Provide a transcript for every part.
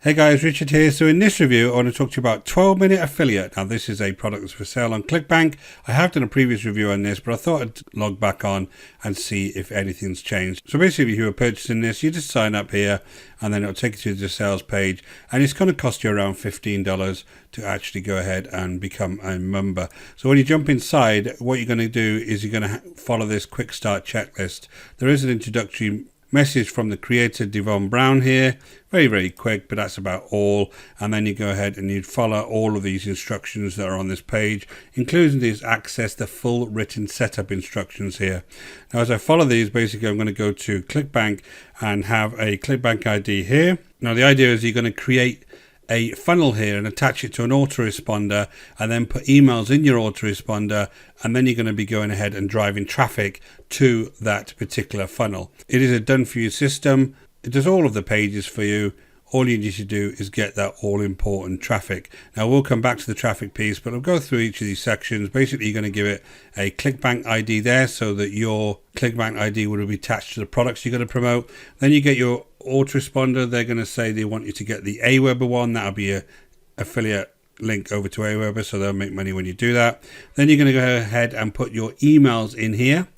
Hey guys, Richard here. So in this review, I want to talk to you about 12-minute affiliate. Now this is a product that's for sale on ClickBank. I have done a previous review on this, but I thought I'd log back on and see if anything's changed. So basically, if you were purchasing this, you just sign up here and then it'll take you to the sales page, and it's going to cost you around $15 to actually go ahead and become a member. So when you jump inside, what you're going to do is you're going to follow this quick start checklist. There is an introductory message from the creator Devon here, very quick, but that's about all. And then you go ahead and you follow all of these instructions that are on this page, including these access the full written setup instructions here. Now as I follow these, basically I'm going to go to ClickBank and have a ClickBank ID here. Now the idea is you're going to create a funnel here and attach it to an autoresponder and then put emails in your autoresponder, and then you're going to be going ahead and driving traffic to that particular funnel. It is a done for you system. It does all of the pages for you. All you need to do is get that all important traffic. Now we'll come back to the traffic piece, but I'll go through each of these sections. Basically you're going to give it a ClickBank ID there so that your ClickBank ID will be attached to the products you're going to promote. Then you get your autoresponder. They're going to say they want you to get the Aweber one. That'll be a affiliate link over to Aweber, so they'll make money when you do that. Then you're going to go ahead and put your emails in here.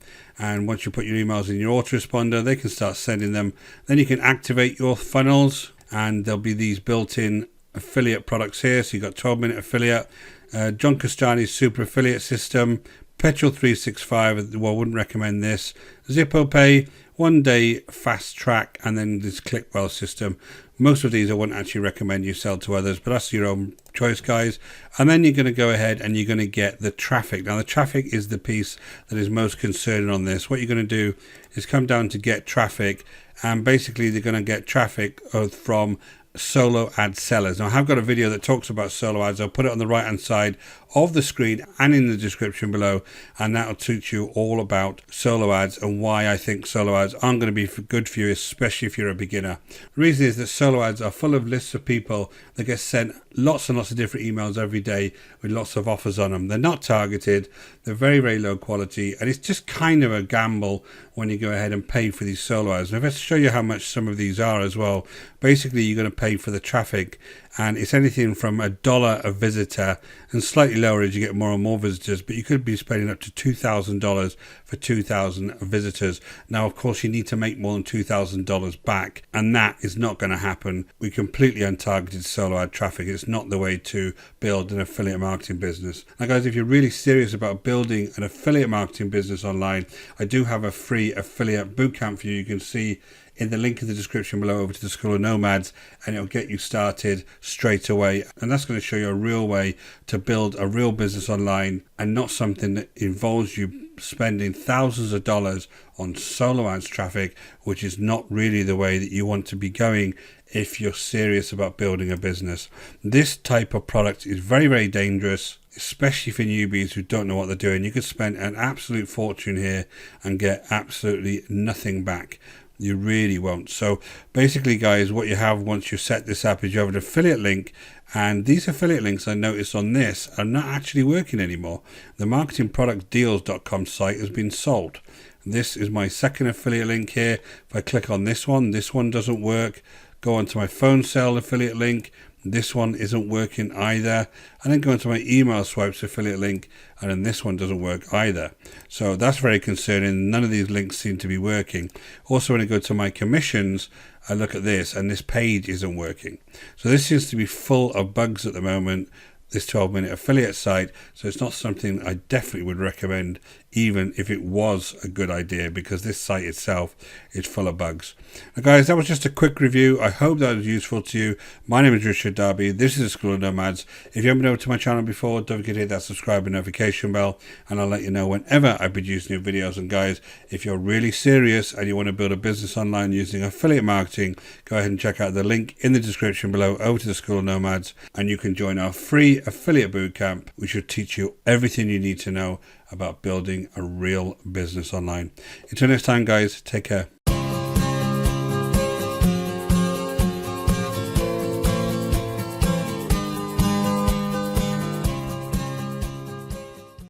And once you put your emails in your autoresponder, they can start sending them. Then you can activate your funnels, and there'll be these built-in affiliate products here. So you've got 12-minute affiliate, John Castani's super affiliate system, Petrol 365, well, I wouldn't recommend this, Zippo Pay, 1 day fast track, and then this ClickWell system. Most of these I wouldn't actually recommend you sell to others, but that's your own choice, guys. And then you're going to go ahead and you're going to get the traffic. Now the traffic is the piece that is most concerning on this. What you're going to do is come down to get traffic, and basically they're going to get traffic from solo ad sellers. Now I have got a video that talks about solo ads. I'll put it on the right hand side of the screen and in the description below, and that'll teach you all about solo ads and why I think solo ads aren't going to be good for you, especially if you're a beginner. The reason is that solo ads are full of lists of people that get sent lots and lots of different emails every day with lots of offers on them. They're not targeted, they're very low quality, and it's just kind of a gamble when you go ahead and pay for these solo ads. Now if I show you how much some of these are as well, basically you're going to pay for the traffic, and it's anything from $1 a visitor, and slightly lower as you get more and more visitors, but you could be spending up to $2,000 for 2,000 visitors. Now of course you need to make more than $2,000 back, and that is not going to happen with completely untargeted solo ad traffic. It's not the way to build an affiliate marketing business. Now guys, if you're really serious about building an affiliate marketing business online, I do have a free affiliate bootcamp for you. You can see in the link in the description below over to the School of Nomads, and it'll get you started straight away. And that's going to show you a real way to build a real business online, and not something that involves you spending thousands of dollars on solo ads traffic, which is not really the way that you want to be going if you're serious about building a business. This type of product is very dangerous, especially for newbies who don't know what they're doing. You could spend an absolute fortune here and get absolutely nothing back. You really won't. So basically guys, what you have once you set this up is you have an affiliate link, and these affiliate links I noticed on this are not actually working anymore. The marketingproductdeals.com site has been sold. This is my second affiliate link here. If I click on this one doesn't work. Go onto my phone sale affiliate link, this one isn't working either. And then go into my email swipes affiliate link, and then this one doesn't work either. So that's very concerning. None of these links seem to be working. Also, when I go to my commissions, I look at this and this page isn't working. So this seems to be full of bugs at the moment, this 12-minute affiliate site. So it's not something I definitely would recommend, even if it was a good idea, because this site itself is full of bugs. Now guys, that was just a quick review. I hope that was useful to you. My name is Richard Darby. This is the School of Nomads. If you haven't been over to my channel before, don't forget to hit that subscribe and notification bell, and I'll let you know whenever I produce new videos. And guys, if you're really serious and you want to build a business online using affiliate marketing, go ahead and check out the link in the description below over to the School of Nomads, and you can join our free affiliate bootcamp, which will teach you everything you need to know about building a real business online. Until next time guys, take care.